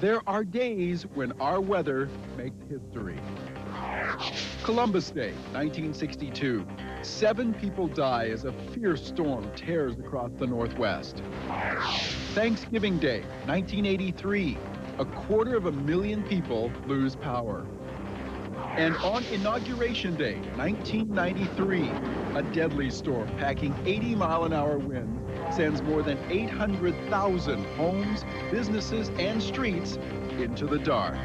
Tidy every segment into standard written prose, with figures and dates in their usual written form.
There are days when our weather makes history. Columbus Day, 1962. 7 people die as a fierce storm tears across the Northwest. Thanksgiving Day, 1983. 250,000 people lose power. And on Inauguration Day, 1993, a deadly storm packing 80-mile-an-hour winds sends more than 800,000 homes, businesses, and streets into the dark.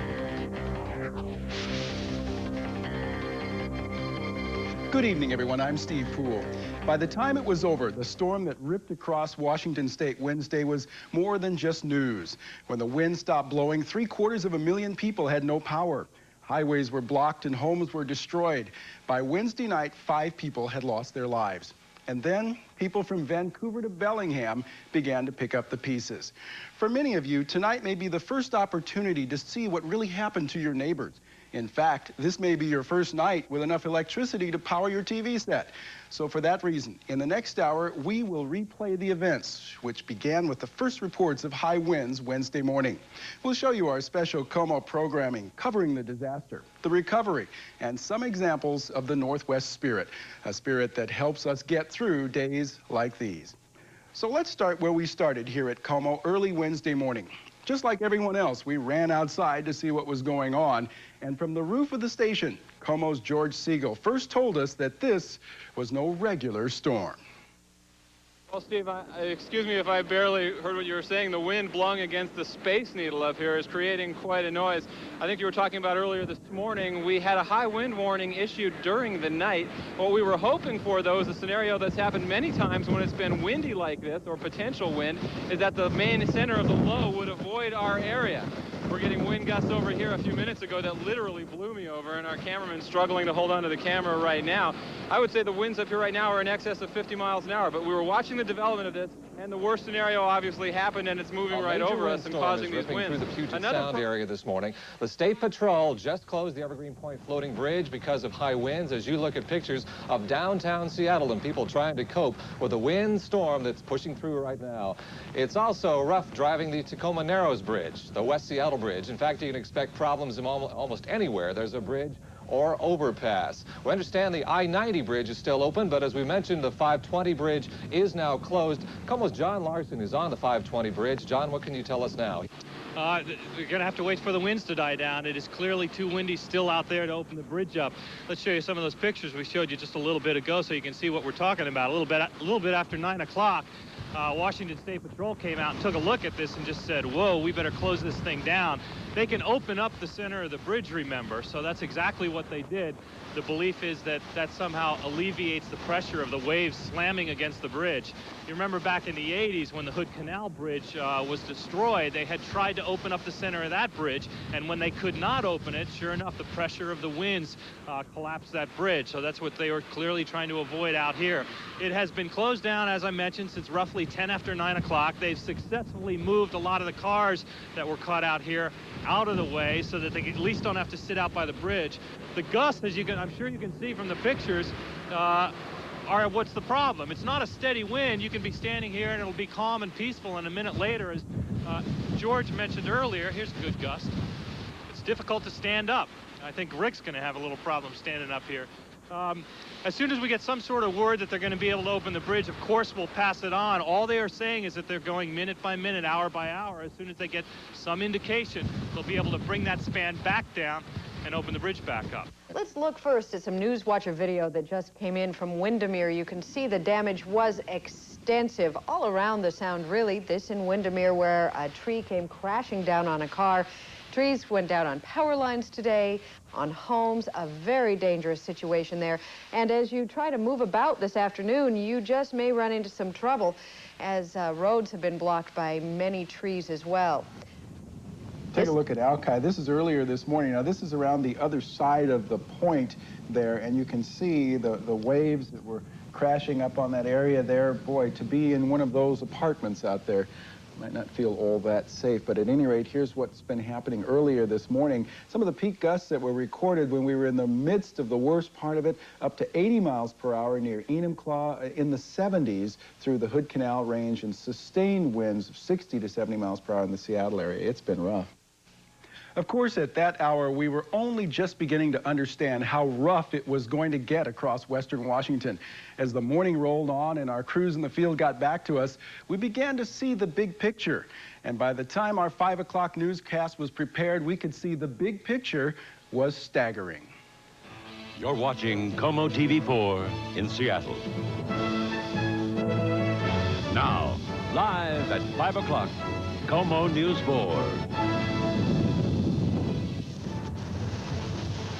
Good evening, everyone. I'm Steve Poole. By the time it was over, the storm that ripped across Washington State Wednesday was more than just news. When the wind stopped blowing, 750,000 people had no power. Highways were blocked and homes were destroyed. By Wednesday night, 5 people had lost their lives. And then people from Vancouver to Bellingham began to pick up the pieces. For many of you, tonight may be the first opportunity to see what really happened to your neighbors. In fact, this may be your first night with enough electricity to power your TV set. So for that reason, in the next hour, we will replay the events, which began with the first reports of high winds Wednesday morning. We'll show you our special KOMO programming covering the disaster, the recovery, and some examples of the Northwest spirit, a spirit that helps us get through days like these. So let's start where we started here at KOMO early Wednesday morning. Just like everyone else, we ran outside to see what was going on. And from the roof of the station, KOMO's George Siegel first told us that this was no regular storm. Well, Steve, excuse me if I barely heard what you were saying. The wind blowing against the Space Needle up here is creating quite a noise. I think you were talking about earlier this morning, we had a high wind warning issued during the night. What we were hoping for, though, is a scenario that's happened many times when it's been windy like this, or potential wind, is that the main center of the low would avoid our area. We're getting wind gusts over here a few minutes ago that literally blew me over, and our cameraman's struggling to hold onto the camera right now. I would say the winds up here right now are in excess of 50 miles an hour, but we were watching the development of this, and the worst scenario obviously happened, and it's moving right over us and causing these winds. Through the Puget Sound area this morning. The State Patrol just closed the Evergreen Point floating bridge because of high winds. As you look at pictures of downtown Seattle and people trying to cope with the wind storm that's pushing through right now. It's also rough driving the Tacoma Narrows Bridge, the West Seattle Bridge. In fact, you can expect problems in almost anywhere there's a bridge or overpass. We understand the I-90 bridge is still open, but as we mentioned, the 520 bridge is now closed. KOMO's John Larson is on the 520 bridge. John, what can you tell us now? We're going to have to wait for the winds to die down. It is clearly too windy still out there to open the bridge up. Let's show you some of those pictures we showed you just a little bit ago so you can see what we're talking about. A little bit after 9 o'clock. Washington State Patrol came out and took a look at this and just said, whoa, we better close this thing down. They can open up the center of the bridge, remember, so that's exactly what they did. The belief is that that somehow alleviates the pressure of the waves slamming against the bridge. You remember back in the 80s when the Hood Canal Bridge was destroyed, they had tried to open up the center of that bridge, and when they could not open it, sure enough, the pressure of the winds collapsed that bridge. So that's what they were clearly trying to avoid out here. It has been closed down, as I mentioned, since roughly 10 after 9 o'clock. They've successfully moved a lot of the cars that were caught out here out of the way so that they at least don't have to sit out by the bridge. The gusts, as I'm sure you can see from the pictures, are what's the problem. It's not a steady wind. You can be standing here and it'll be calm and peaceful, and a minute later, as George mentioned earlier, here's a good gust. It's difficult to stand up. I think Rick's going to have a little problem standing up here. As soon as we get some sort of word that they're going to be able to open the bridge, of course we'll pass it on. All they are saying is that they're going minute by minute, hour by hour. As soon as they get some indication, they'll be able to bring that span back down and open the bridge back up. Let's look first at some News Watcher video that just came in from Windermere. You can see the damage was extensive all around the sound, really. This in Windermere, where a tree came crashing down on a car. Trees went down on power lines today, on homes, a very dangerous situation there. And as you try to move about this afternoon, you just may run into some trouble as roads have been blocked by many trees as well. Take a look at Alki. This is earlier this morning. Now, this is around the other side of the point there, and you can see the waves that were crashing up on that area there. Boy, to be in one of those apartments out there might not feel all that safe, but at any rate, here's what's been happening earlier this morning. Some of the peak gusts that were recorded when we were in the midst of the worst part of it, up to 80 miles per hour near Enumclaw, in the 70s through the Hood Canal Range, and sustained winds of 60 to 70 miles per hour in the Seattle area. It's been rough. Of course, at that hour, we were only just beginning to understand how rough it was going to get across western Washington. As the morning rolled on and our crews in the field got back to us, we began to see the big picture. And by the time our 5 o'clock newscast was prepared, we could see the big picture was staggering. You're watching KOMO TV4 in Seattle. Now, live at 5 o'clock, KOMO News 4.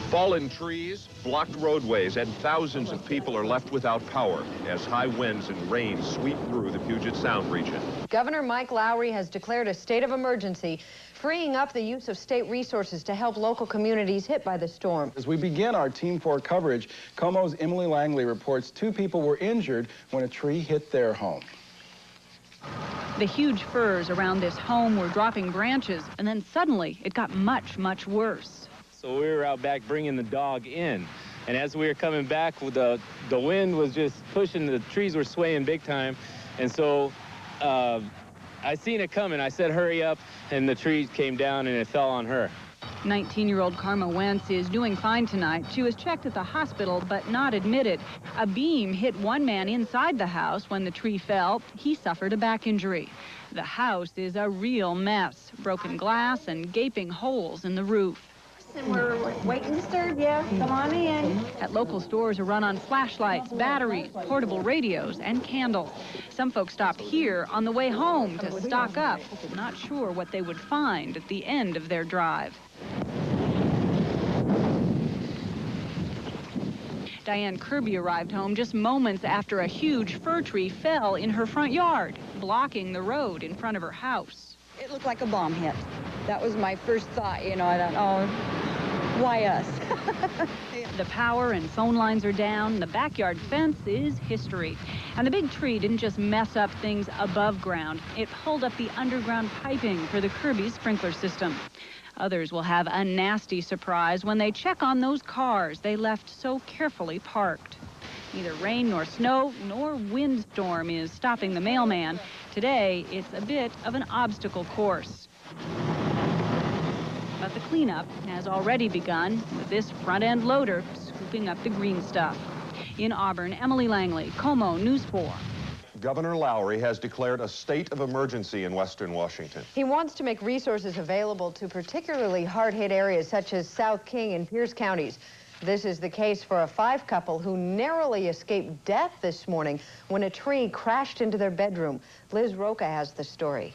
Fallen trees, blocked roadways, and thousands of people are left without power as high winds and rain sweep through the Puget Sound region. Governor Mike Lowry has declared a state of emergency, freeing up the use of state resources to help local communities hit by the storm. As we begin our Team 4 coverage, KOMO's Emily Langley reports 2 people were injured when a tree hit their home. The huge firs around this home were dropping branches, and then suddenly it got much, much worse. So we were out back bringing the dog in, and as we were coming back, the wind was just pushing, the trees were swaying big time, and so I seen it coming. I said, hurry up, and the tree came down and it fell on her. 19-year-old Karma Wentz is doing fine tonight. She was checked at the hospital, but not admitted. A beam hit one man inside the house when the tree fell. He suffered a back injury. The house is a real mess. Broken glass and gaping holes in the roof. And we're waiting to serve you. Come on in. At local stores are run on flashlights, batteries, portable radios, and candles. Some folks stopped here on the way home to stock up, not sure what they would find at the end of their drive. Diane Kirby arrived home just moments after a huge fir tree fell in her front yard, blocking the road in front of her house. It looked like a bomb hit. That was my first thought, you know. I thought, oh, why us? The power and phone lines are down. The backyard fence is history. And the big tree didn't just mess up things above ground. It pulled up the underground piping for the Kirby sprinkler system. Others will have a nasty surprise when they check on those cars they left so carefully parked. Neither rain nor snow nor windstorm is stopping the mailman. Today, it's a bit of an obstacle course. But the cleanup has already begun with this front-end loader scooping up the green stuff. In Auburn, Emily Langley, KOMO News 4. Governor Lowry has declared a state of emergency in western Washington. He wants to make resources available to particularly hard-hit areas such as South King and Pierce counties. This is the case for a 5 couple who narrowly escaped death this morning when a tree crashed into their bedroom. Liz Roca has the story.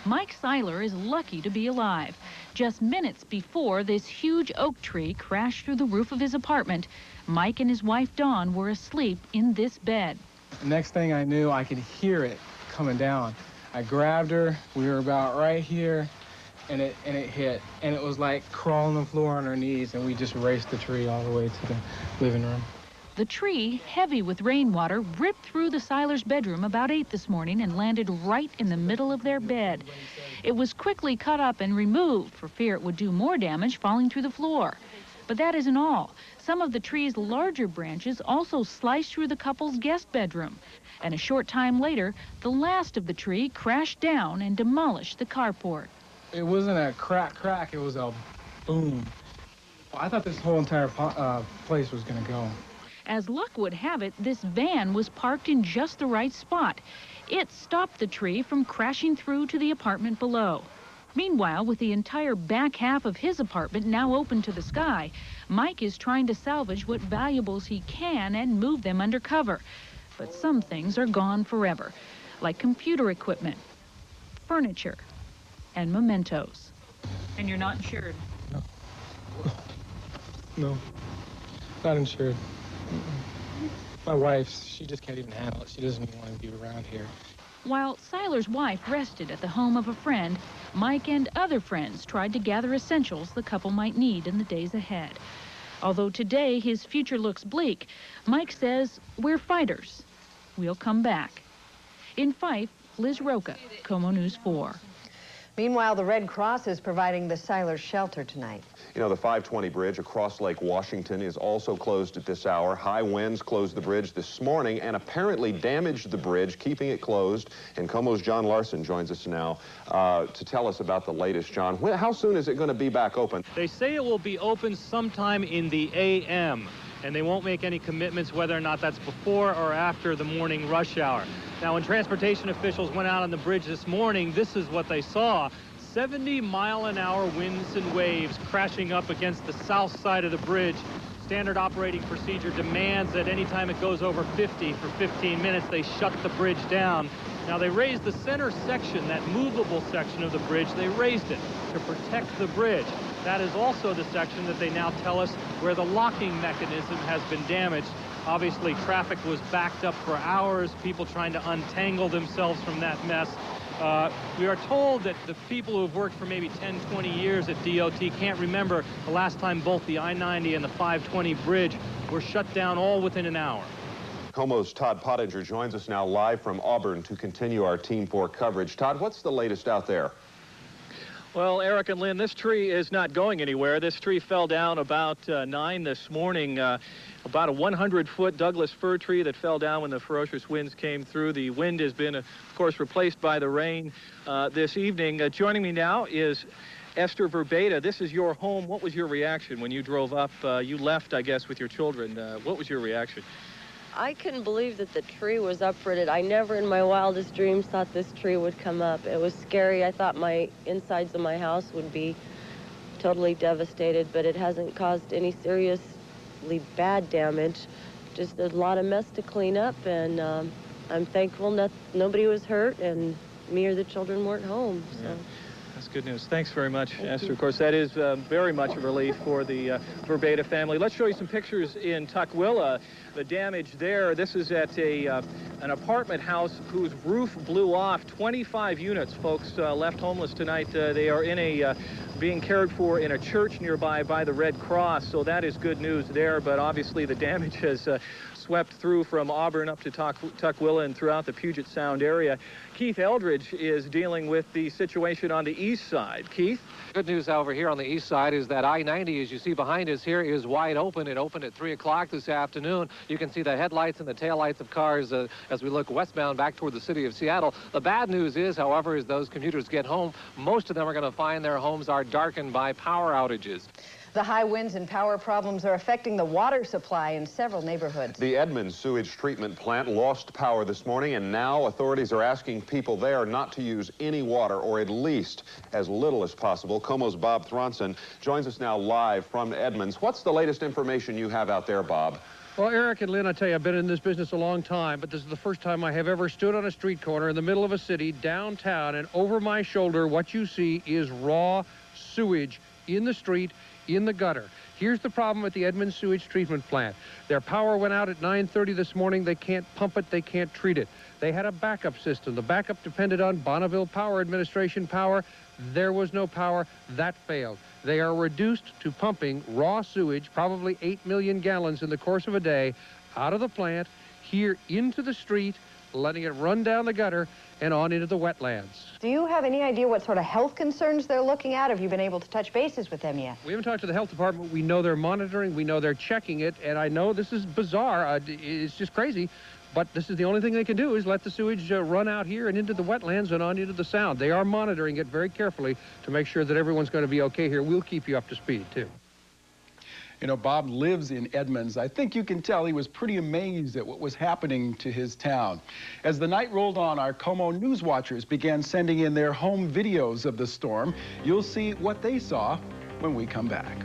Mike Seiler is lucky to be alive. Just minutes before this huge oak tree crashed through the roof of his apartment, Mike and his wife Dawn were asleep in this bed. Next thing I knew, I could hear it coming down. I grabbed her. We were about right here. And it hit, and it was like crawling the floor on our knees, and we just raced the tree all the way to the living room. The tree, heavy with rainwater, ripped through the Seilers' bedroom about 8 this morning and landed right in the middle of their bed. It was quickly cut up and removed for fear it would do more damage falling through the floor. But that isn't all. Some of the tree's larger branches also sliced through the couple's guest bedroom. And a short time later, the last of the tree crashed down and demolished the carport. It wasn't a crack, it was a boom. I thought this whole entire place was gonna go. As luck would have it, this van was parked in just the right spot. It stopped the tree from crashing through to the apartment below. Meanwhile, with the entire back half of his apartment now open to the sky, Mike is trying to salvage what valuables he can and move them under cover. But some things are gone forever, like computer equipment, furniture, and mementos. And you're not insured? No, not insured. My wife, she just can't even handle it. She doesn't even want to be around here. While Seiler's wife rested at the home of a friend, Mike and other friends tried to gather essentials the couple might need in the days ahead. Although today his future looks bleak, Mike says, we're fighters. We'll come back. In Fife, Liz Roca, KOMO News 4. Meanwhile, the Red Cross is providing the Siler shelter tonight. You know, the 520 bridge across Lake Washington is also closed at this hour. High winds closed the bridge this morning and apparently damaged the bridge, keeping it closed. And KOMO's John Larson joins us now to tell us about the latest. John, how soon is it going to be back open? They say it will be open sometime in the a.m., and they won't make any commitments whether or not that's before or after the morning rush hour. Now, when transportation officials went out on the bridge this morning, this is what they saw. 70-mile-an-hour winds and waves crashing up against the south side of the bridge. Standard operating procedure demands that anytime it goes over 50 for 15 minutes, they shut the bridge down. Now, they raised the center section, that movable section of the bridge, they raised it to protect the bridge. That is also the section that they now tell us where the locking mechanism has been damaged. Obviously, traffic was backed up for hours, people trying to untangle themselves from that mess. We are told that the people who have worked for maybe 10, 20 years at DOT can't remember the last time both the I-90 and the 520 bridge were shut down all within an hour. KOMO's Todd Pottinger joins us now live from Auburn to continue our Team 4 coverage. Todd, what's the latest out there? Well, Eric and Lynn, this tree is not going anywhere. This tree fell down about 9 this morning. About a 100-foot Douglas fir tree that fell down when the ferocious winds came through. The wind has been, of course, replaced by the rain this evening. Joining me now is Esther Verbata. This is your home. What was your reaction when you drove up? You left, I guess, with your children. What was your reaction? I couldn't believe that the tree was uprooted. I never in my wildest dreams thought this tree would come up. It was scary. I thought my insides of my house would be totally devastated, but it hasn't caused any seriously bad damage. Just a lot of mess to clean up, and I'm thankful nobody was hurt, and me or the children weren't home. So. Yeah. That's good news. Thanks very much, Esther. Of course, that is very much a relief for the Verbata family. Let's show you some pictures in Tukwila. The damage there. This is at an apartment house whose roof blew off. 25 units, folks, left homeless tonight. They are in being cared for in a church nearby by the Red Cross, so that is good news there. But obviously, the damage has swept through from Auburn up to Tukwila and throughout the Puget Sound area. Keith Eldridge is dealing with the situation on the east side. Keith? Good news over here on the east side is that I-90, as you see behind us here, is wide open. It opened at 3 o'clock this afternoon. You can see the headlights and the taillights of cars as we look westbound back toward the city of Seattle. The bad news is, however, as those commuters get home, most of them are going to find their homes are darkened by power outages. The high winds and power problems are affecting the water supply in several neighborhoods. The Edmonds sewage treatment plant lost power this morning, and now authorities are asking people there not to use any water, or at least as little as possible. KOMO's Bob Thronson joins us now live from Edmonds. What's the latest information you have out there, Bob? Well, Eric and Lynn, I tell you, I've been in this business a long time, but this is the first time I have ever stood on a street corner in the middle of a city, downtown, and over my shoulder, what you see is raw sewage in the street, in the gutter. Here's the problem with the Edmonds sewage treatment plant. Their power went out at 9:30 this morning. They can't pump it. They can't treat it. They had a backup system. The backup depended on Bonneville Power Administration power. There was no power. That failed. They are reduced to pumping raw sewage, probably 8 million gallons in the course of a day, out of the plant, here into the street, letting it run down the gutter and on into the wetlands. Do you have any idea what sort of health concerns they're looking at? Have you been able to touch bases with them yet? We haven't talked to the health department. We know they're monitoring. We know they're checking it. And I know this is bizarre. It's just crazy. But this is the only thing they can do is let the sewage run out here and into the wetlands and on into the Sound. They are monitoring it very carefully to make sure that everyone's going to be okay here. We'll keep you up to speed, too. You know, Bob lives in Edmonds. I think you can tell he was pretty amazed at what was happening to his town. As the night rolled on, our KOMO news watchers began sending in their home videos of the storm. You'll see what they saw when we come back.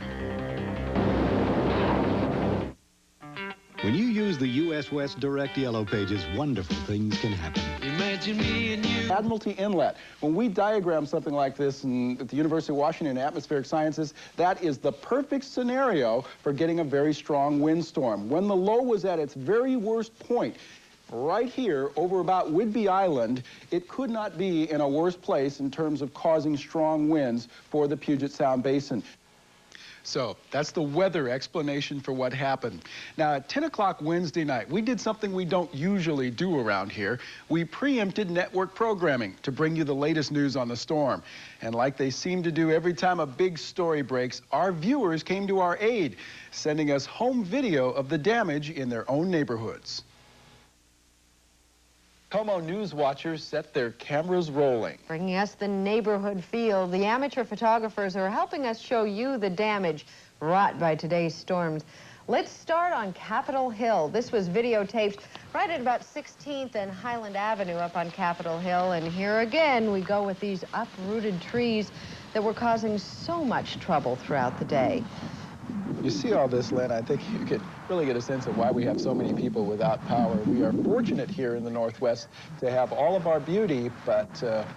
When you use the U.S. West Direct Yellow Pages, wonderful things can happen. Imagine me and you. Admiralty Inlet. When we diagram something like this at the University of Washington Atmospheric Sciences, that is the perfect scenario for getting a very strong windstorm. When the low was at its very worst point, right here over about Whidbey Island, it could not be in a worse place in terms of causing strong winds for the Puget Sound Basin. So that's the weather explanation for what happened. Now, at 10 o'clock Wednesday night, we did something we don't usually do around here. We preempted network programming to bring you the latest news on the storm. And like they seem to do every time a big story breaks, our viewers came to our aid, sending us home video of the damage in their own neighborhoods. KOMO News watchers set their cameras rolling. Bringing us the neighborhood feel. The amateur photographers are helping us show you the damage wrought by today's storms. Let's start on Capitol Hill. This was videotaped right at about 16th and Highland Avenue up on Capitol Hill. And here again, we go with these uprooted trees that were causing so much trouble throughout the day. You see all this, Len, I think you could really get a sense of why we have so many people without power. We are fortunate here in the Northwest to have all of our beauty, but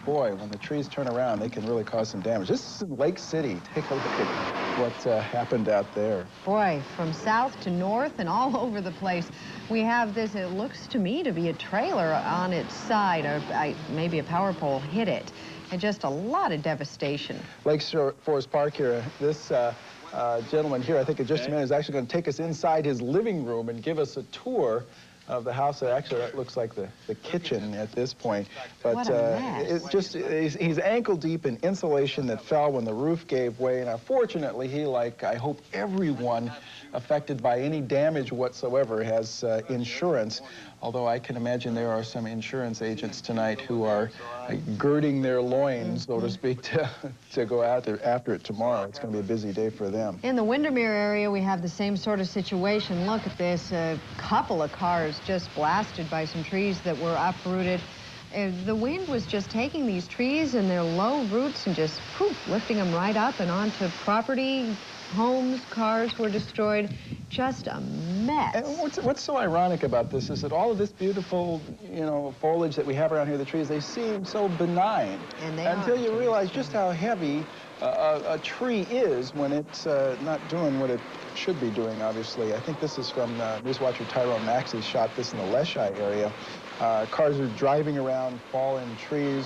boy, when the trees turn around, they can really cause some damage. This is in Lake City. Take a look at what happened out there. Boy, from south to north and all over the place, we have this, it looks to me to be a trailer on its side, or maybe a power pole hit it. And just a lot of devastation. Lake Forest Park here, this gentleman here, I think in just a minute, is actually going to take us inside his living room and give us a tour of the house. Actually, that looks like the kitchen at this point. But it's just, he's ankle deep in insulation that fell when the roof gave way. And unfortunately, he, like I hope everyone affected by any damage whatsoever, has insurance. Although I can imagine there are some insurance agents tonight who are girding their loins, so to speak, to go out there after it tomorrow. It's going to be a busy day for them. In the Windermere area, we have the same sort of situation. Look at this, a couple of cars just blasted by some trees that were uprooted. The wind was just taking these trees and their low roots and just poof, lifting them right up and onto property. Homes, cars were destroyed. Just a mess. And what's so ironic about this is that all of this beautiful, foliage that we have around here, the trees, they seem so benign. And they until you realize just how heavy a tree is when it's not doing what it should be doing, obviously. I think this is from newswatcher Tyrone Maxey shot this in the Leshai area. Cars are driving around, falling trees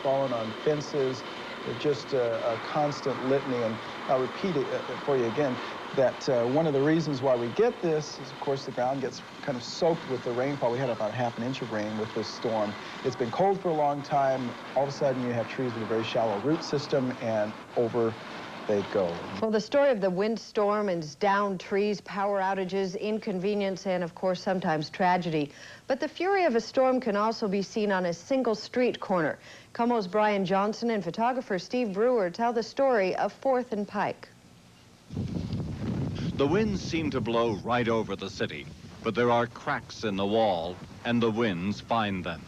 falling on fences. It's just a constant litany, and I'll repeat it for you again, that one of the reasons why we get this is, of course, the ground gets kind of soaked with the rainfall. We had about ½ inch of rain with this storm. It's been cold for a long time. All of a sudden, you have trees with a very shallow root system, and over they go. Well, the story of the windstorm and downed trees, power outages, inconvenience, and of course, sometimes tragedy. But the fury of a storm can also be seen on a single street corner. KOMO's Brian Johnson and photographer Steve Brewer tell the story of 4th and Pike. The winds seem to blow right over the city, but there are cracks in the wall, and the winds find them.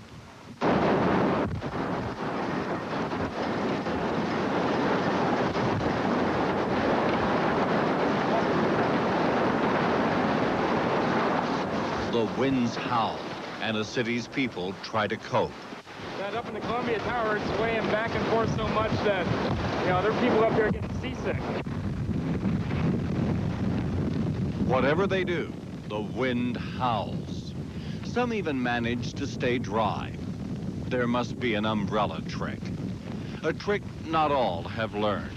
The winds howl, and the city's people try to cope. Up in the Columbia Tower, it's swaying back and forth so much that, there are people up there getting seasick. Whatever they do, the wind howls. Some even manage to stay dry. There must be an umbrella trick. A trick not all have learned.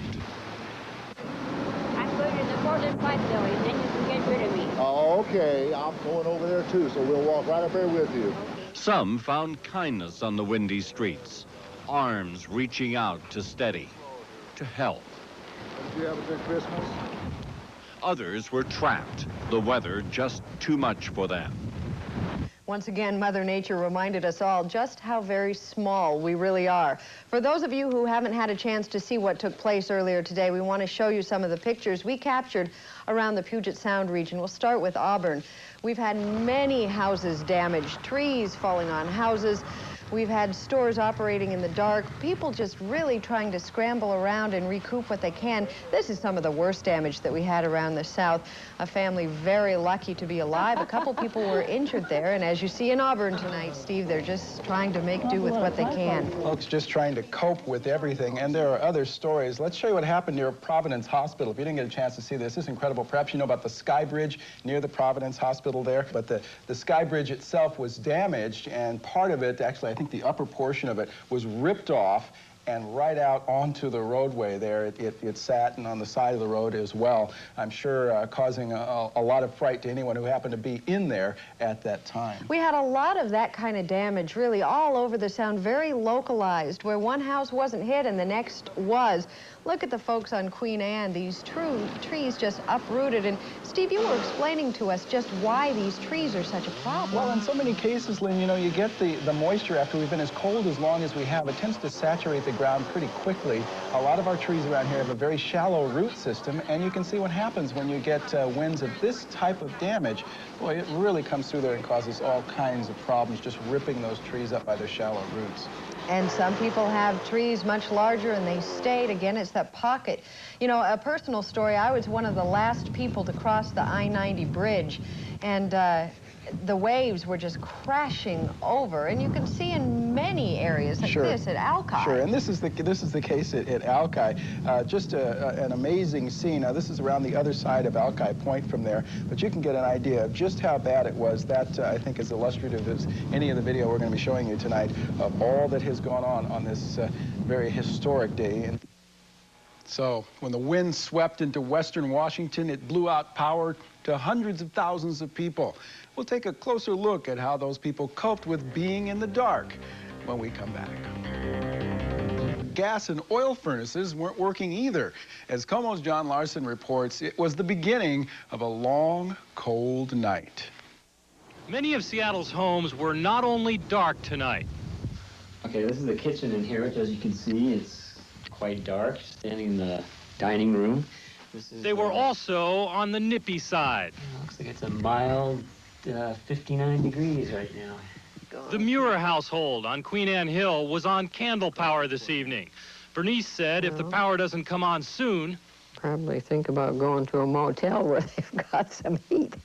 I'm going to the 4th and Pike building, then you can get rid of me. Oh, okay. I'm going over there, too, so we'll walk right up there with you. Some found kindness on the windy streets, arms reaching out to steady, to help. Did you have a good Christmas? Others were trapped, the weather just too much for them. Once again, Mother Nature reminded us all just how very small we really are. For those of you who haven't had a chance to see what took place earlier today, we want to show you some of the pictures we captured around the Puget Sound region. We'll start with Auburn. We've had many houses damaged, trees falling on houses. We've had stores operating in the dark, people just really trying to scramble around and recoup what they can. This is some of the worst damage that we had around the South. A family very lucky to be alive. A couple people were injured there, and as you see in Auburn tonight, Steve, they're just trying to make do with what they can. Folks just trying to cope with everything, and there are other stories. Let's show you what happened near Providence Hospital. If you didn't get a chance to see this, this is incredible. Perhaps you know about the Sky Bridge near the Providence Hospital there, but the Sky Bridge itself was damaged, and part of it, actually, I think the upper portion of it was ripped off, and right out onto the roadway there. It sat and on the side of the road as well. I'm sure causing a lot of fright to anyone who happened to be in there at that time. We had a lot of that kind of damage really all over the Sound, very localized, where one house wasn't hit and the next was. Look at the folks on Queen Anne, these trees just uprooted. And Steve, you were explaining to us just why these trees are such a problem. Well, in so many cases, Lynn, you know, you get the moisture after we've been as cold as long as we have. It tends to saturate the ground pretty quickly. A lot of our trees around here have a very shallow root system, and you can see what happens when you get winds of this type of damage. Boy, it really comes through there and causes all kinds of problems, just ripping those trees up by their shallow roots. And some people have trees much larger and they stayed. Again, it's that pocket. You know, a personal story, I was one of the last people to cross the I-90 bridge, and the waves were just crashing over, and you can see in many areas like this at Alki. Sure, and this is the case at Alki. Just an amazing scene. Now, this is around the other side of Alki Point from there, but you can get an idea of just how bad it was. That, I think, is illustrative as any of the video we're going to be showing you tonight of all that has gone on this very historic day. So, when the wind swept into western Washington, it blew out power to hundreds of thousands of people. We'll take a closer look at how those people coped with being in the dark when we come back. Gas and oil furnaces weren't working either. As KOMO's John Larson reports, it was the beginning of a long, cold night. Many of Seattle's homes were not only dark tonight. Okay, this is the kitchen in here, which, as you can see, it's quite dark, standing in the dining room. They were also on the nippy side. Looks like it's a mild 59 degrees right now. The Muir household on Queen Anne Hill was on candle power this evening. Bernice said if the power doesn't come on soon... Probably think about going to a motel where they've got some heat.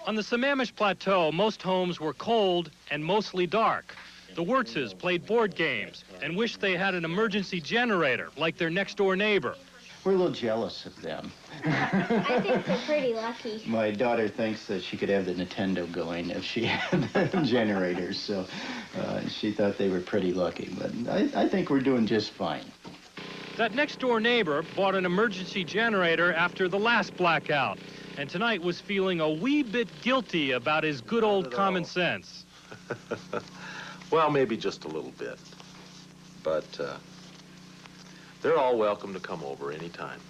On the Sammamish Plateau, most homes were cold and mostly dark. The Wirtzes played board games and wished they had an emergency generator like their next-door neighbor. We're a little jealous of them. I think they're pretty lucky. My daughter thinks that she could have the Nintendo going if she had the generators, so she thought they were pretty lucky. But I think we're doing just fine. That next-door neighbor bought an emergency generator after the last blackout, and tonight was feeling a wee bit guilty about his good old common sense. Well, maybe just a little bit. But they're all welcome to come over anytime.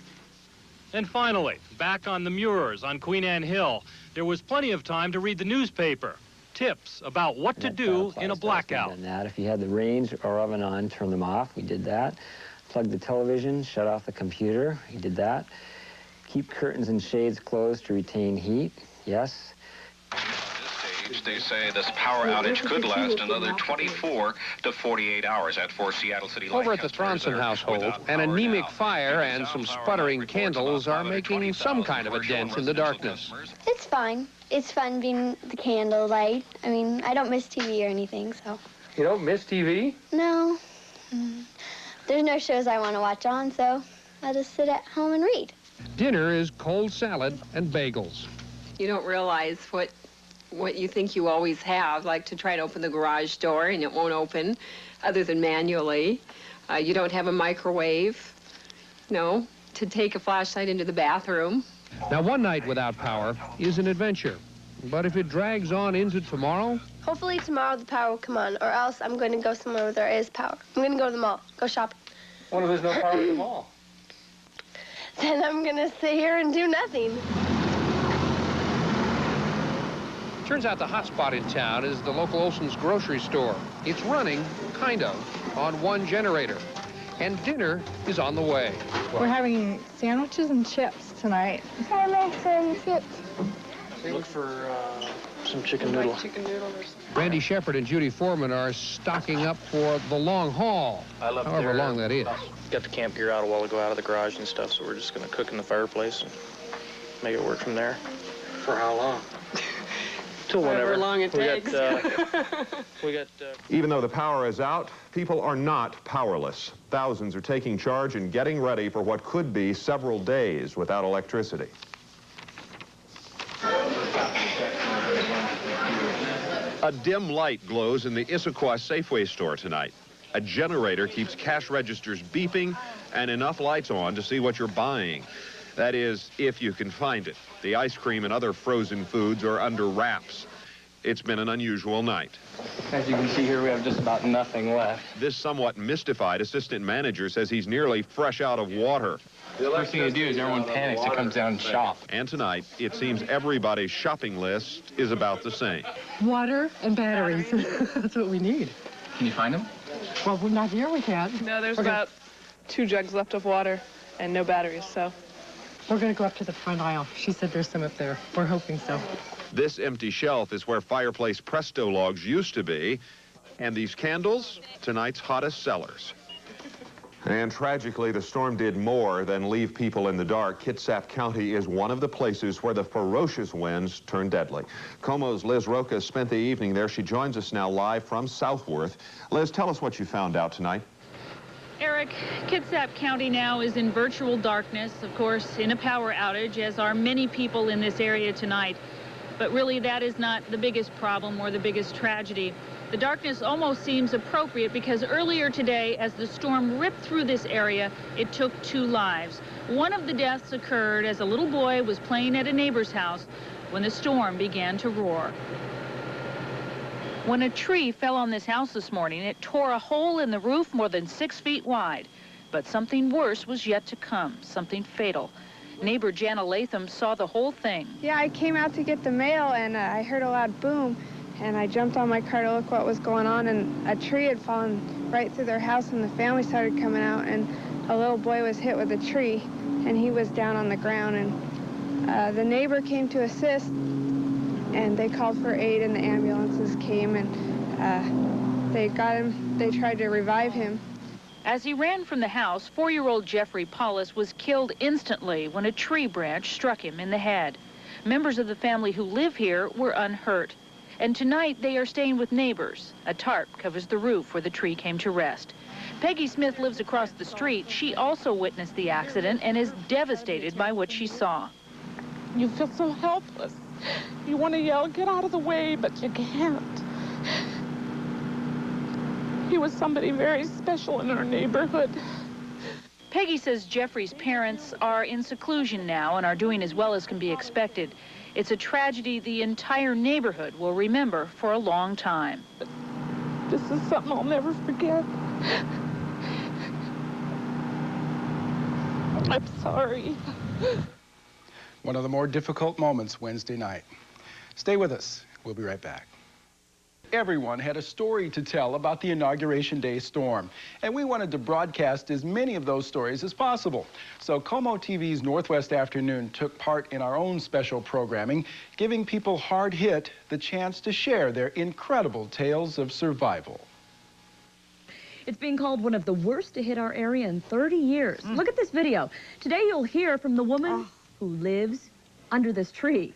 And finally, back on the Muirs on Queen Anne Hill, there was plenty of time to read the newspaper. Tips about what to do in a blackout. Done that. If you had the range or oven on, turn them off. We did that. Plug the television, shut off the computer. We did that. Keep curtains and shades closed to retain heat. Yes. They say this power outage could last another 24 to 48 hours at 4 Seattle City. Over at the Tronson household, an anemic fire and some sputtering candles are making some kind of a dent in the darkness. It's fine. It's fun being the candlelight. I mean, I don't miss TV or anything, so. You don't miss TV? No. There's no shows I want to watch on, so I'll just sit at home and read. Dinner is cold salad and bagels. You don't realize what you think you always have, like to try to open the garage door and it won't open other than manually. You don't have a microwave, no, to take a flashlight into the bathroom. Now, one night without power is an adventure, but if it drags on into tomorrow... Hopefully tomorrow the power will come on, or else I'm going to go somewhere where there is power. I'm going to go to the mall, go shopping. What if there's no power at the mall? Then I'm going to sit here and do nothing. Turns out the hot spot in town is the local Olson's grocery store. It's running, kind of, on one generator. And dinner is on the way. We're having sandwiches and chips tonight. Sandwiches and chips. Look for some chicken noodle. Randy Shepard and Judy Foreman are stocking up for the long haul, however long that is. Got the camp gear out a while ago out of the garage and stuff, so we're just going to cook in the fireplace and make it work from there. For how long? Till whenever. However long it takes. Even though the power is out, people are not powerless. Thousands are taking charge and getting ready for what could be several days without electricity. A dim light glows in the Issaquah Safeway store tonight. A generator keeps cash registers beeping and enough lights on to see what you're buying. That is, if you can find it. The ice cream and other frozen foods are under wraps. It's been an unusual night. As you can see here, we have just about nothing left. This somewhat mystified assistant manager says he's nearly fresh out of water. The first thing you do is everyone panics and comes down and shop. And tonight, it seems everybody's shopping list is about the same. Water and batteries. That's what we need. Can you find them? Well, we're not here, we can't. No, there's about 2 jugs left of water and no batteries, so. We're going to go up to the front aisle. She said there's some up there. We're hoping so. This empty shelf is where fireplace Presto logs used to be. And these candles, tonight's hottest sellers. And tragically, the storm did more than leave people in the dark. Kitsap County is one of the places where the ferocious winds turn deadly. KOMO's Liz Roca spent the evening there. She joins us now live from Southworth. Liz, tell us what you found out tonight. Eric, Kitsap County now is in virtual darkness, of course, in a power outage, as are many people in this area tonight. But really, that is not the biggest problem or the biggest tragedy. The darkness almost seems appropriate because earlier today, as the storm ripped through this area, it took 2 lives. One of the deaths occurred as a little boy was playing at a neighbor's house when the storm began to roar. When a tree fell on this house this morning, it tore a hole in the roof more than 6 feet wide. But something worse was yet to come, something fatal. Neighbor Jana Latham saw the whole thing. Yeah, I came out to get the mail and I heard a loud boom. And I jumped on my car to look what was going on, and a tree had fallen right through their house, and the family started coming out, and a little boy was hit with a tree, and he was down on the ground. And the neighbor came to assist, and they called for aid, and the ambulances came, and they got him. They tried to revive him. As he ran from the house, 4-year-old Jeffrey Paulus was killed instantly when a tree branch struck him in the head. Members of the family who live here were unhurt. And tonight, they are staying with neighbors. A tarp covers the roof where the tree came to rest. Peggy Smith lives across the street. She also witnessed the accident and is devastated by what she saw. You feel so helpless. You want to yell, get out of the way, but you can't. He was somebody very special in our neighborhood. Peggy says Jeffrey's parents are in seclusion now and are doing as well as can be expected. It's a tragedy the entire neighborhood will remember for a long time. This is something I'll never forget. I'm sorry. One of the more difficult moments Wednesday night. Stay with us. We'll be right back. Everyone had a story to tell about the Inauguration Day storm, and we wanted to broadcast as many of those stories as possible. So KOMO TV's Northwest Afternoon took part in our own special programming, giving people hard hit the chance to share their incredible tales of survival. It's being called one of the worst to hit our area in 30 years. Look at this video. Today you'll hear from the woman who lives under this tree.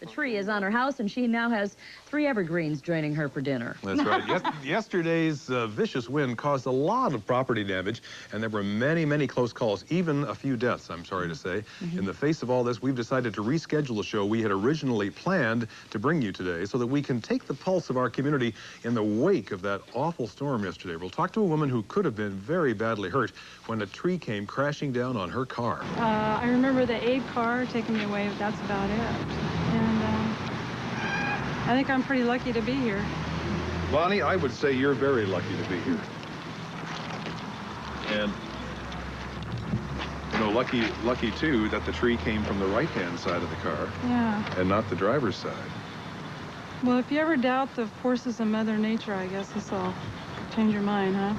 The tree is on her house, and she now has 3 evergreens joining her for dinner. That's right. Yesterday's vicious wind caused a lot of property damage, and there were many, many close calls, even a few deaths, I'm sorry to say. In the face of all this, we've decided to reschedule the show we had originally planned to bring you today so that we can take the pulse of our community in the wake of that awful storm yesterday. We'll talk to a woman who could have been very badly hurt when a tree came crashing down on her car. I remember the aid car taking me away, but that's about it. And I think I'm pretty lucky to be here. Bonnie, I would say you're very lucky to be here. And, you know, lucky too that the tree came from the right-hand side of the car. Yeah. And not the driver's side. Well, if you ever doubt the forces of Mother Nature, I guess this will change your mind, huh?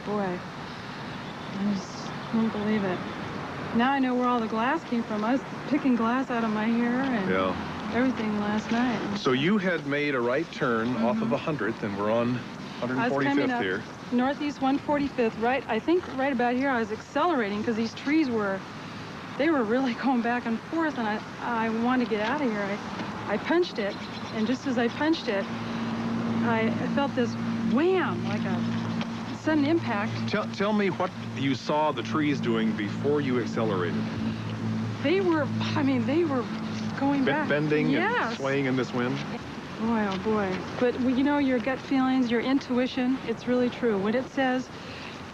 Boy, I just won't believe it. Now I know where all the glass came from. I was picking glass out of my hair and everything last night. So you had made a right turn off of 100th, and we're on 145th here. Northeast 145th, right? I think right about here I was accelerating because these trees were really going back and forth, and I wanted to get out of here. I punched it, and just as I punched it, I felt this wham, like a sudden impact. Tell me what you saw the trees doing before you accelerated. They were going back. Bending yes. and swaying in this wind? Boy, oh boy. But you know, your gut feelings, your intuition, it's really true. When it says,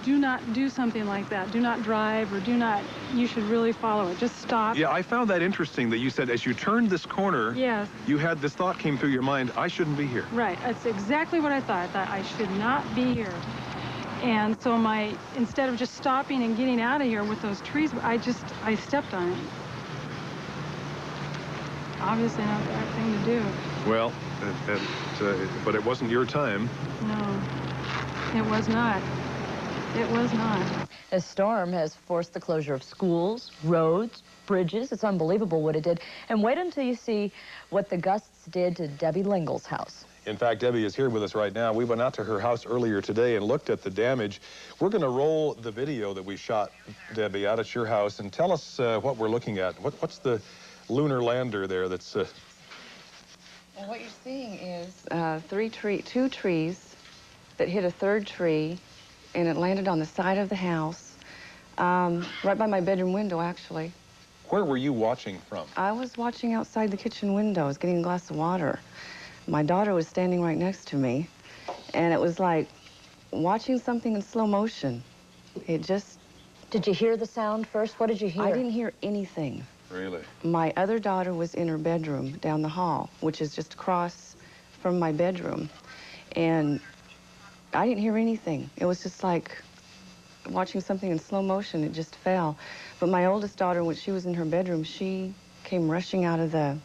do not do something like that, do not drive, or do not, you should really follow it. Just stop. Yeah, I found that interesting that you said as you turned this corner, yes, you had this thought came through your mind, I shouldn't be here. Right, that's exactly what I thought. I thought I should not be here. And so instead of just stopping and getting out of here with those trees, I stepped on it. Obviously not the right thing to do. Well, but it wasn't your time. No, it was not. It was not. The storm has forced the closure of schools, roads, bridges. It's unbelievable what it did. And wait until you see what the gusts did to Debbie Lingle's house. In fact, Debbie is here with us right now. We went out to her house earlier today and looked at the damage. We're going to roll the video that we shot, Debbie, out at your house, and tell us what we're looking at. What's the lunar lander there that's... Well, what you're seeing is two trees that hit a third tree, and it landed on the side of the house, right by my bedroom window, actually. Where were you watching from? I was watching outside the kitchen window. I was getting a glass of water. My daughter was standing right next to me, and it was like watching something in slow motion. It just... Did you hear the sound first? What did you hear? I didn't hear anything. Really? My other daughter was in her bedroom down the hall, which is just across from my bedroom, and I didn't hear anything. It was just like watching something in slow motion. It just fell. But my oldest daughter, when she was in her bedroom, she came rushing out of the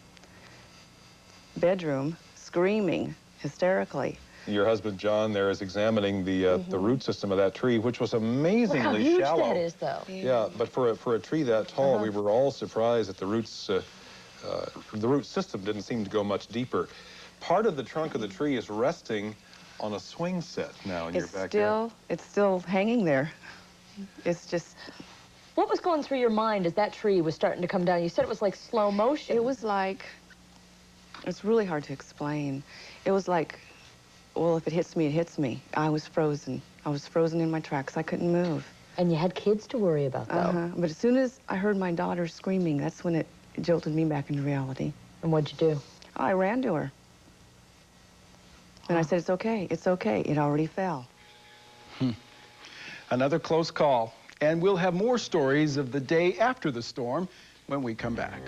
bedroom, screaming hysterically. Your husband, John, there is examining the root system of that tree, which was amazingly Look how huge shallow. that is, though. Yeah, but for a tree that tall, we were all surprised that the roots, the root system didn't seem to go much deeper. Part of the trunk of the tree is resting on a swing set now in your backyard. It's still hanging there. It's just... What was going through your mind as that tree was starting to come down? You said it was like slow motion. It was like... It's really hard to explain. It was like, well, if it hits me, it hits me. I was frozen. I was frozen in my tracks. I couldn't move. And you had kids to worry about, though. But as soon as I heard my daughter screaming, that's when it jolted me back into reality. And what'd you do? I ran to her. And I said, it's okay. It's okay. It already fell. Another close call. And we'll have more stories of the day after the storm when we come back.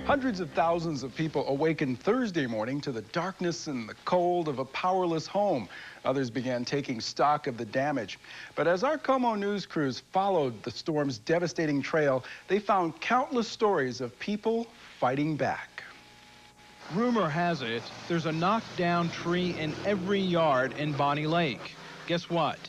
Hundreds of thousands of people awakened Thursday morning to the darkness and the cold of a powerless home. Others began taking stock of the damage. But as our KOMO news crews followed the storm's devastating trail, they found countless stories of people fighting back. Rumor has it there's a knocked down tree in every yard in Bonnie Lake. Guess what?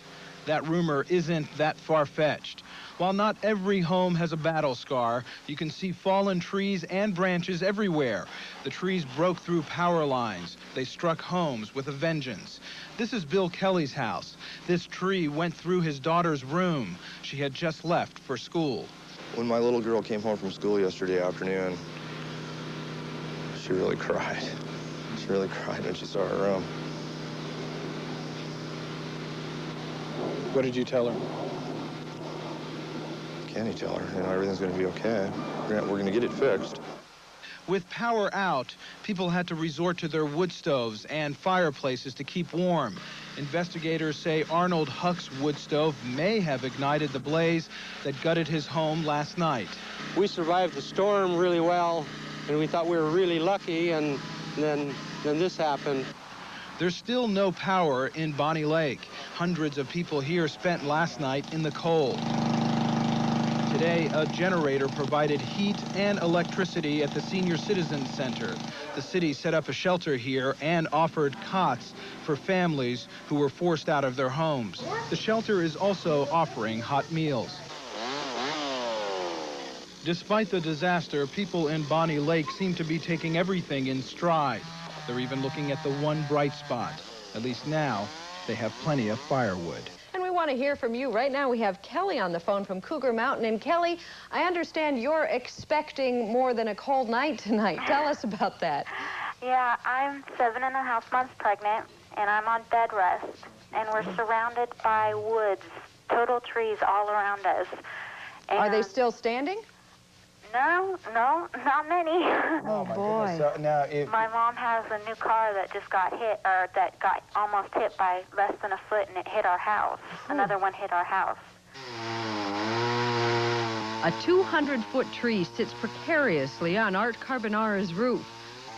That rumor isn't that far-fetched. While not every home has a battle scar, you can see fallen trees and branches everywhere. The trees broke through power lines. They struck homes with a vengeance. This is Bill Kelly's house. This tree went through his daughter's room. She had just left for school. When my little girl came home from school yesterday afternoon, she really cried. She really cried when she saw her room. What did you tell her? Can you tell her? You know, everything's going to be okay. We're going to get it fixed. With power out, people had to resort to their wood stoves and fireplaces to keep warm. Investigators say Arnold Huck's wood stove may have ignited the blaze that gutted his home last night. We survived the storm really well, and we thought we were really lucky, and then this happened. There's still no power in Bonnie Lake. Hundreds of people here spent last night in the cold. Today, a generator provided heat and electricity at the Senior Citizens Center. The city set up a shelter here and offered cots for families who were forced out of their homes. The shelter is also offering hot meals. Despite the disaster, people in Bonnie Lake seem to be taking everything in stride. They're even looking at the one bright spot. At least now, they have plenty of firewood. And we want to hear from you. Right now, we have Kelly on the phone from Cougar Mountain. And Kelly, I understand you're expecting more than a cold night tonight. Tell us about that. Yeah, I'm 7.5 months pregnant, and I'm on bed rest. And we're surrounded by woods, total trees all around us. And are they still standing? No, not many. Oh, boy. So now, My mom has a new car that just got hit, or that got almost hit by less than a foot, and it hit our house. Another one hit our house. A 200-foot tree sits precariously on Art Carbonara's roof.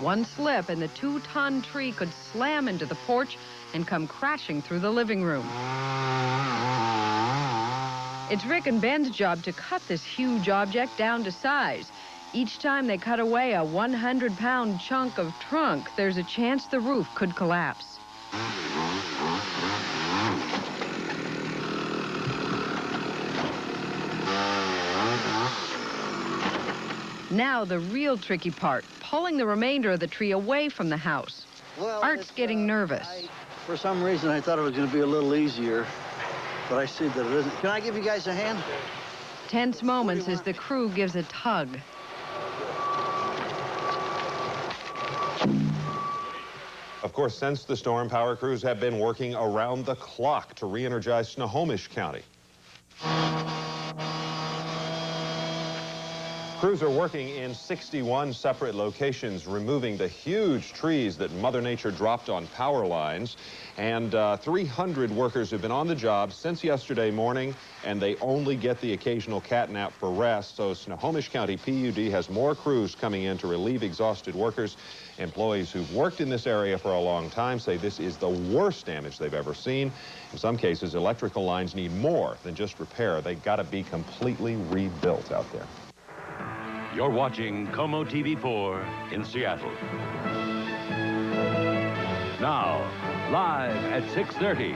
One slip and the 2-ton tree could slam into the porch and come crashing through the living room. It's Rick and Ben's job to cut this huge object down to size. Each time they cut away a 100-pound chunk of trunk, there's a chance the roof could collapse. Now the real tricky part, pulling the remainder of the tree away from the house. Well, Art's getting nervous. For some reason, I thought it was going to be a little easier, but I see that it isn't. Can I give you guys a hand? Tense moments as the crew gives a tug. Of course, since the storm, power crews have been working around the clock to re-energize Snohomish County. Crews are working in 61 separate locations, removing the huge trees that Mother Nature dropped on power lines. And 300 workers have been on the job since yesterday morning, and they only get the occasional cat nap for rest. So Snohomish County PUD has more crews coming in to relieve exhausted workers. Employees who've worked in this area for a long time say this is the worst damage they've ever seen. In some cases, electrical lines need more than just repair. They've got to be completely rebuilt out there. You're watching KOMO TV4 in Seattle. Now, live at 6:30,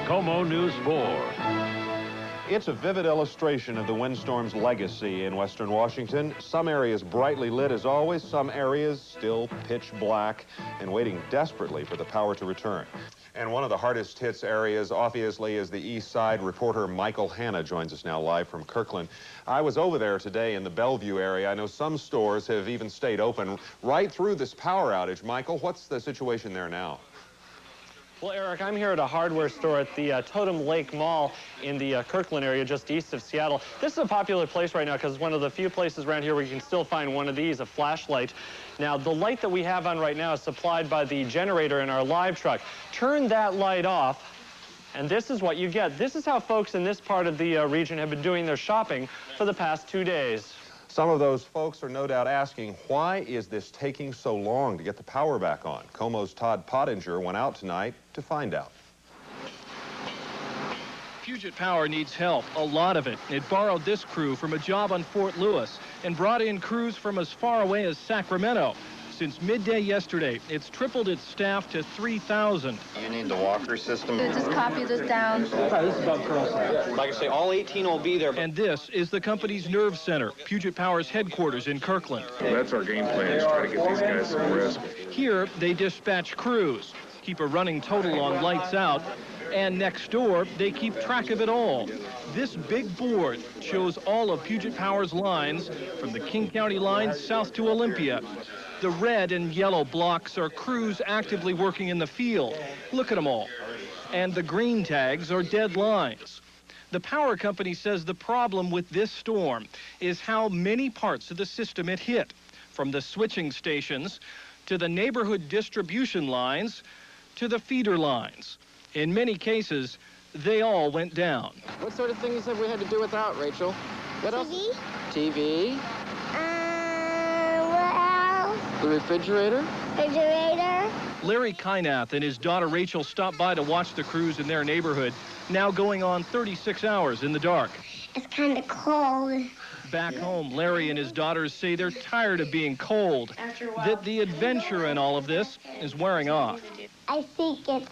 KOMO News 4. It's a vivid illustration of the windstorm's legacy in western Washington. Some areas brightly lit as always, some areas still pitch black and waiting desperately for the power to return. And one of the hardest hits areas, obviously, is the east side. Reporter Michael Hanna joins us now live from Kirkland. I was over there today in the Bellevue area. I know some stores have even stayed open right through this power outage. Michael, what's the situation there now? Well, Eric, I'm here at a hardware store at the Totem Lake Mall in the Kirkland area, just east of Seattle. This is a popular place right now because it's one of the few places around here where you can still find one of these, a flashlight. Now, the light that we have on right now is supplied by the generator in our live truck. Turn that light off, and this is what you get. This is how folks in this part of the region have been doing their shopping for the past 2 days. Some of those folks are no doubt asking, why is this taking so long to get the power back on? KOMO's Todd Pottinger went out tonight to find out. Puget Power needs help, a lot of it. It borrowed this crew from a job on Fort Lewis and brought in crews from as far away as Sacramento. Since midday yesterday, it's tripled its staff to 3,000. You need the walker system. Just copy this down. Hi, this is Bob Carlson. Like I say, all 18 will be there. And this is the company's nerve center, Puget Power's headquarters in Kirkland. Well, that's our game plan, is try to get these guys some rest. Here, they dispatch crews, keep a running total on lights out, and next door, they keep track of it all. This big board shows all of Puget Power's lines from the King County lines south to Olympia. The red and yellow blocks are crews actively working in the field. Look at them all. And the green tags are dead lines. The power company says the problem with this storm is how many parts of the system it hit, from the switching stations to the neighborhood distribution lines to the feeder lines. In many cases, they all went down. What sort of things have we had to do without, Rachel? What else? TV. What else? The refrigerator. Refrigerator. Larry Kynath and his daughter Rachel stopped by to watch the crews in their neighborhood, now going on 36 hours in the dark. It's kind of cold. Back home, Larry and his daughters say they're tired of being cold, that the adventure in all of this is wearing off. I think it's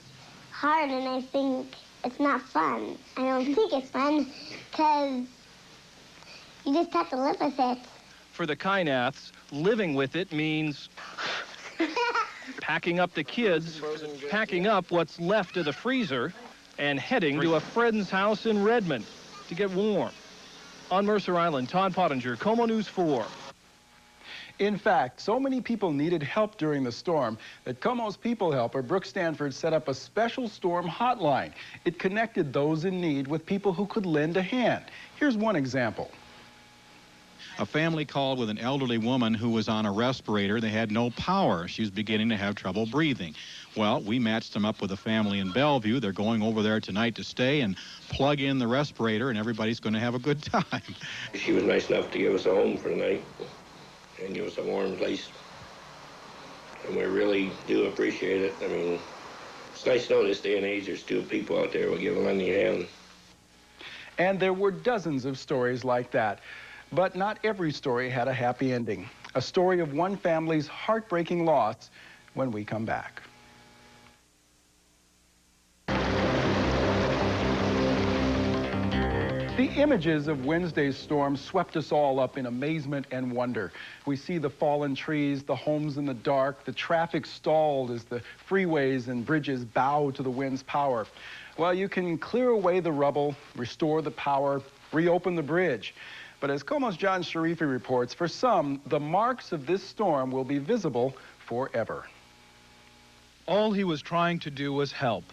hard, and I think it's not fun. I don't think it's fun because you just have to live with it. For the Kynaths, living with it means packing up the kids, packing up what's left of the freezer, and heading to a friend's house in Redmond to get warm. On Mercer Island, Todd Pottinger, KOMO News 4. In fact, so many people needed help during the storm that KOMO's people helper, Brooke Stanford, set up a special storm hotline. It connected those in need with people who could lend a hand. Here's one example. A family called with an elderly woman who was on a respirator. They had no power. She was beginning to have trouble breathing. Well, we matched them up with a family in Bellevue. They're going over there tonight to stay and plug in the respirator, and everybody's going to have a good time. She was nice enough to give us a home for the night and give us a warm place. And we really do appreciate it. I mean, it's nice to know this day and age there's still people out there who will give a lending hand. And there were dozens of stories like that. But not every story had a happy ending. A story of one family's heartbreaking loss when we come back. The images of Wednesday's storm swept us all up in amazement and wonder. We see the fallen trees, the homes in the dark, the traffic stalled as the freeways and bridges bow to the wind's power. Well, you can clear away the rubble, restore the power, reopen the bridge. But as KOMO's John Sharifi reports, for some, the marks of this storm will be visible forever. All he was trying to do was help.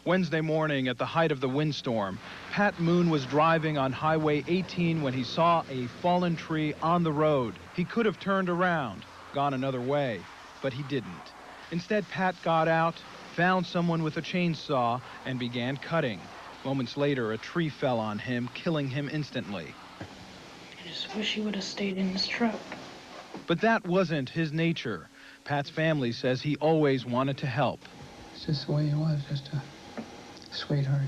Wednesday morning, at the height of the windstorm, Pat Moon was driving on Highway 18 when he saw a fallen tree on the road. He could have turned around, gone another way, but he didn't. Instead, Pat got out, found someone with a chainsaw, and began cutting. Moments later, a tree fell on him, killing him instantly. I just wish he would have stayed in his truck. But that wasn't his nature. Pat's family says he always wanted to help. It's just the way he was, just a sweetheart.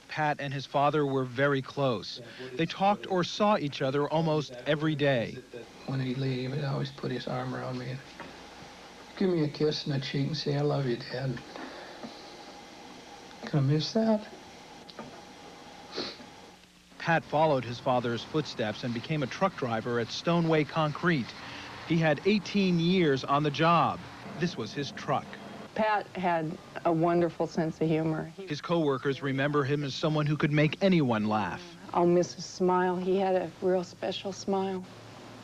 Pat and his father were very close. They talked or saw each other almost every day. When he'd leave, he would always put his arm around me and give me a kiss on the cheek and say, "I love you, Dad." Can I miss that? Pat followed his father's footsteps and became a truck driver at Stoneway Concrete. He had 18 years on the job. This was his truck. Pat had a wonderful sense of humor. His co-workers remember him as someone who could make anyone laugh. I'll miss his smile. He had a real special smile,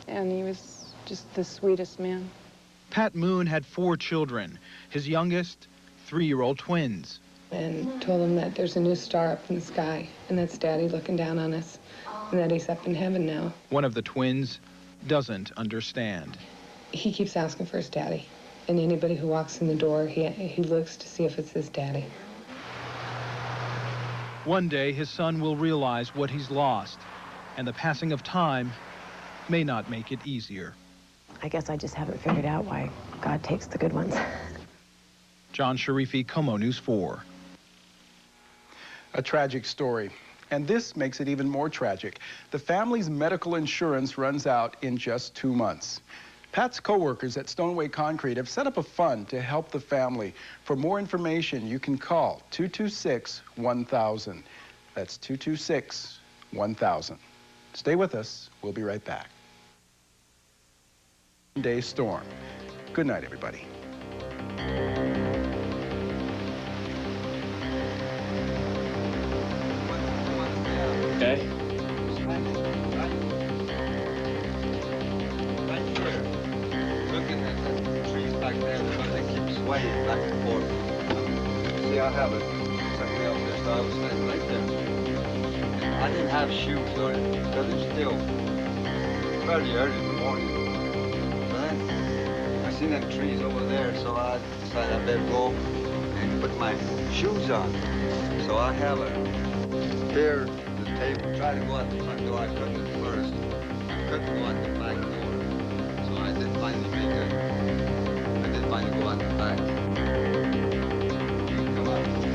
and he was just the sweetest man. Pat Moon had 4 children. His youngest, 3-year-old twins. And told him that there's a new star up in the sky, and that's Daddy looking down on us, and that he's up in heaven now. One of the twins doesn't understand. He keeps asking for his daddy, and anybody who walks in the door, he looks to see if it's his daddy. One day, his son will realize what he's lost, and the passing of time may not make it easier. I guess I just haven't figured out why God takes the good ones. John Sharifi, KOMO News 4. A tragic story. And this makes it even more tragic. The family's medical insurance runs out in just 2 months. Pat's co-workers at Stoneway Concrete have set up a fund to help the family. For more information, you can call 226-1000. That's 226-1000. Stay with us. We'll be right back. Day Storm. Good night, everybody. Okay. Looking at the trees back there, they keep swaying back and forth. See, I have it. Something else there, so I was standing right there. And I didn't have shoes on it, because it's still fairly early in the morning. So then I seen them trees over there, so I decided I better go and put my shoes on. So I have a pair. Table. Tried to go out the front door. I couldn't at first. I couldn't go out the back door. So I did finally make it. I did finally go out the back. Come out.